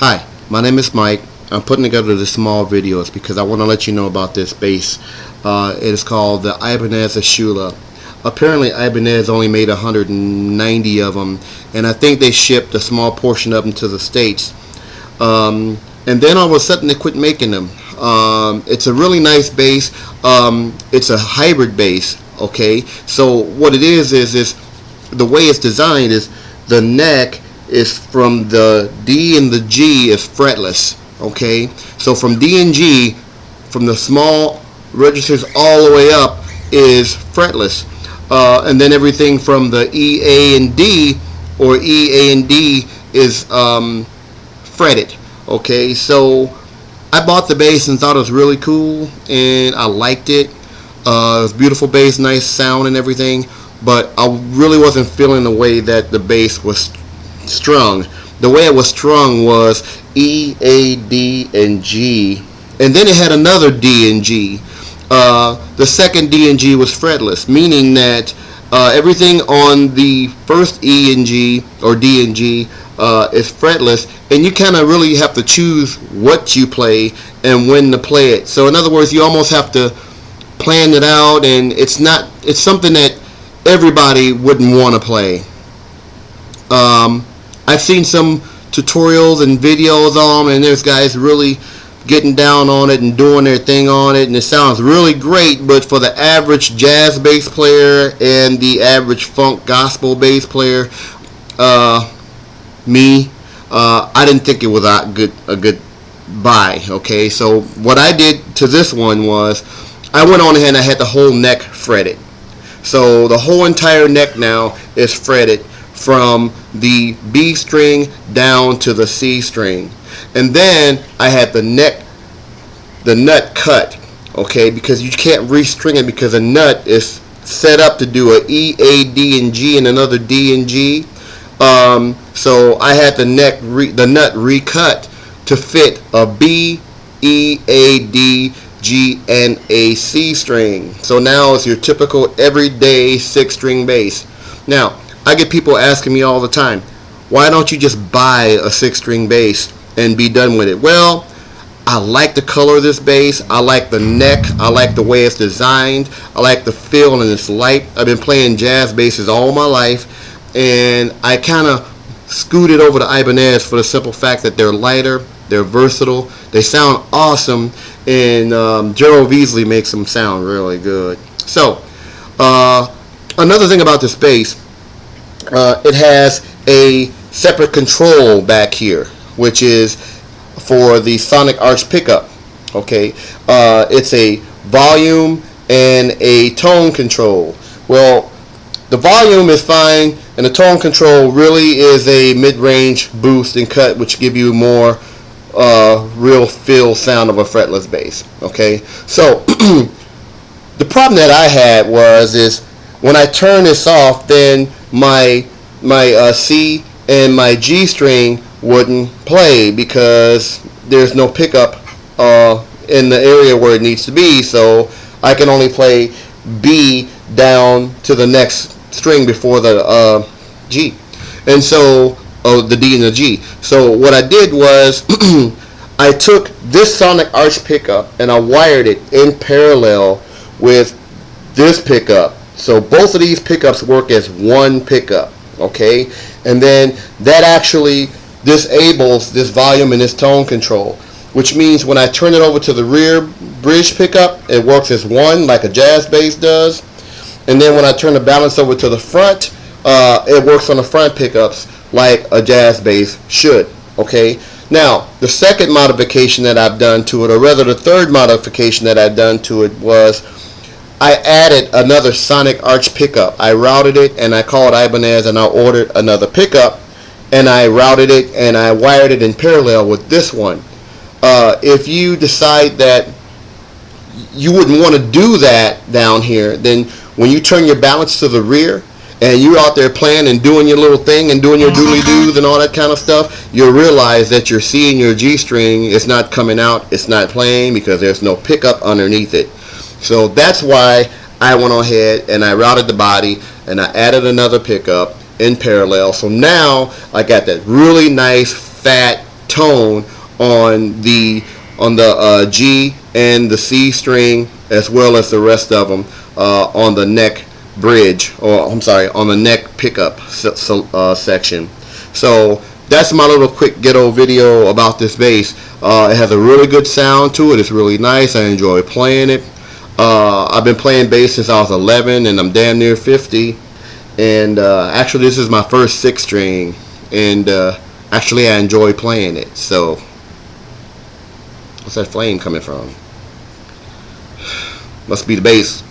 Hi, my name is Mike. I'm putting together this small videos because I want to let you know about this bass. It is called the Ibanez Ashula. Apparently Ibanez only made 190 of them, and I think they shipped a small portion of them to the States. And then all of a sudden they quit making them. It's a really nice bass. It's a hybrid bass. Okay, so what it is the way it's designed is the neck is from the D and the G is fretless. Okay, so from D and G, from the small registers all the way up is fretless, and then everything from the E, A, and D, or E, A, and D is fretted. Okay, so I bought the bass and thought it was really cool, and I liked it. It was beautiful bass, nice sound and everything, but I really wasn't feeling the way that the bass was strung. The way it was strung was E, A, D, and G, and then it had another D and G. The second D and G was fretless, meaning that everything on the first E and G or D and G is fretless, and you kind of really have to choose what you play and when to play it. So in other words, you almost have to plan it out, and it's something that everybody wouldn't want to play. I've seen some tutorials and videos on them, and there's guys really getting down on it and doing their thing on it, and it sounds really great, but for the average jazz bass player and the average funk gospel bass player, I didn't think it was a good buy. Okay, so what I did to this one was I went on ahead and I had the whole neck fretted. So the whole entire neck now is fretted from the B string down to the C string, and then I had the nut cut. Okay, because you can't restring it because the nut is set up to do a E, A, D, and G and another D and G. So I had the nut recut to fit a B, E, A, D, G, and a C string. So now it's your typical everyday 6-string bass. Now I get people asking me all the time, why don't you just buy a 6-string bass and be done with it? Well, I like the color of this bass. I like the neck. I like the way it's designed. I like the feel, and it's light. I've been playing jazz basses all my life, and I kind of scooted over to Ibanez for the simple fact that they're lighter, they're versatile, they sound awesome, and Gerald Veasley makes them sound really good. So another thing about this bass, it has a separate control back here, which is for the sonic arch pickup. Okay, it's a volume and a tone control. Well, the volume is fine, and the tone control really is a mid-range boost and cut, which give you more real feel sound of a fretless bass. Okay, so the problem that I had is when I turn this off, then my C and my G string wouldn't play because there's no pickup in the area where it needs to be. So I can only play B down to the next string before the G, and so the D and the G. So what I did was I took this sonic arch pickup and I wired it in parallel with this pickup. So both of these pickups work as one pickup. Okay, and then that actually disables this volume and this tone control, which means when I turn it over to the rear bridge pickup, it works as one, like a jazz bass does. And then when I turn the balance over to the front, it works on the front pickups like a jazz bass should. Okay, now the second modification that I've done to it, or rather the third modification that I've done to it, was I added another sonic arch pickup. I routed it and I called Ibanez and I ordered another pickup, and I routed it and I wired it in parallel with this one. If you decide that you wouldn't want to do that down here, then when you turn your balance to the rear and you're out there playing and doing your little thing and doing your doodly-doos and all that kind of stuff, you'll realize that your C and your G string is not coming out, it's not playing, because there's no pickup underneath it. So that's why I went ahead and I routed the body and I added another pickup in parallel. So now I got that really nice fat tone on the G and the C string, as well as the rest of them on the neck bridge, or I'm sorry, on the neck pickup section. So that's my little quick ghetto video about this bass. It has a really good sound to it. It's really nice. I enjoy playing it. I've been playing bass since I was 11, and I'm damn near 50. And actually, this is my first 6-string, and actually, I enjoy playing it. So, what's that flame coming from? Must be the bass.